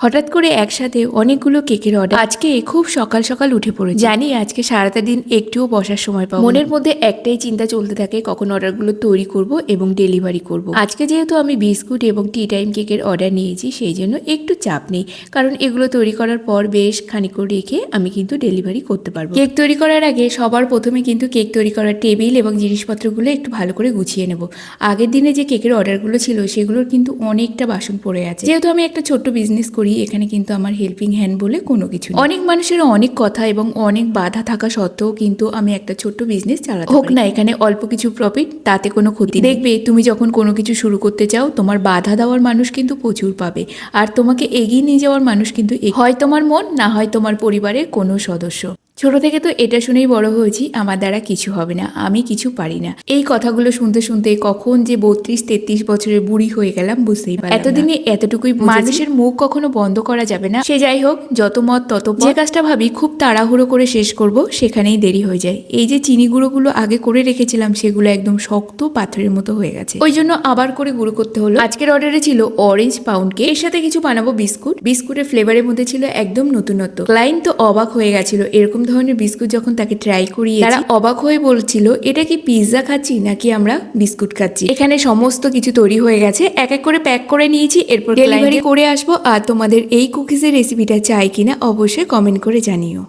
হঠাৎ করে একসাথে অনেকগুলো কেকের অর্ডার। আজকে খুব সকাল সকাল উঠে পড়েছি, জানি আজকে সারাটা দিন একটুও বসার সময় পাবো। মনের মধ্যে একটাই চিন্তা চলতে থাকে, কখন অর্ডারগুলো তৈরি করব এবং ডেলিভারি করব। আজকে যেহেতু আমি বিস্কুট এবং টি টাইম কেকের অর্ডার নিয়েছি, সেই জন্য একটু চাপ নেই, কারণ এগুলো তৈরি করার পর বেশ খানিকক্ষণ রেখে আমি কিন্তু ডেলিভারি করতে পারবো। কেক তৈরি করার আগে সবার প্রথমে কিন্তু কেক তৈরি করার টেবিল এবং জিনিসপত্রগুলো একটু ভালো করে গুছিয়ে নেব। আগের দিনে যে কেকের অর্ডারগুলো ছিল সেগুলোর কিন্তু অনেকটা বাসন পড়ে আছে। যেহেতু আমি একটা ছোট্ট বিজনেস করি, এখানে কিন্তু আমার হেল্পিং হ্যান্ড বলে কোনো কিছু নেই। অনেক মানুষের অনেক কথা এবং অনেক বাধা থাকা সত্ত্বেও কিন্তু আমি একটা ছোট্ট বিজনেস চালাতে পারি। হোক না এখানে অল্প কিছু প্রফিট, তাতে কোনো ক্ষতি নেই। দেখবে তুমি যখন কোনো কিছু শুরু করতে চাও, তোমার বাধা দেওয়ার মানুষ কিন্তু প্রচুর পাবে, আর তোমাকে এগিয়ে নিয়ে যাওয়ার মানুষ কিন্তু হয় তোমার মন, না হয় তোমার পরিবারের কোনো সদস্য। ছোট থেকে তো এটা শুনেই বড় হয়েছি, আমার দ্বারা কিছু হবে না, আমি কিছু পারি না। এই কথাগুলো শুনতে শুনতে কখন যে 32-33 বছরের বুড়ি হয়ে গেলাম বুঝতেই পারলাম না। এতদিনে এতটুকুই মানুষের মুখ কখনো বন্ধ করা যাবে না। সে যাই হোক, যত মত তত পথ। যে কাজটা ভাবি খুব তাড়াহুড়ো করে শেষ করব, সেখানেই দেরি হয়ে যায়। এই যে চিনি গুঁড়োগুলো আগে করে রেখেছিলাম, সেগুলো একদম শক্ত পাথরের মতো হয়ে গেছে, ওই জন্য আবার করে গুঁড়ো করতে হলো। আজকের অর্ডারে ছিল অরেঞ্জ পাউন্ড কেক, এর সাথে কিছু বানাবো বিস্কুট। বিস্কুটের ফ্লেভারের মধ্যে ছিল একদম নতুনত্ব। ক্লায়েন্ট তো অবাক হয়ে গেছিল, এরকম ধরনের বিস্কুট যখন তাকে ট্রাই করিয়ে তারা অবাক হয়ে বলছিল, এটা কি পিৎজা খাচ্ছি নাকি আমরা বিস্কুট খাচ্ছি। এখানে সমস্ত কিছু তৈরি হয়ে গেছে, এক এক করে প্যাক করে নিয়েছি, এরপর ডেলিভারি করে আসবো। আর তোমাদের এই কুকিজের রেসিপিটা চাই কিনা অবশ্যই কমেন্ট করে জানিও।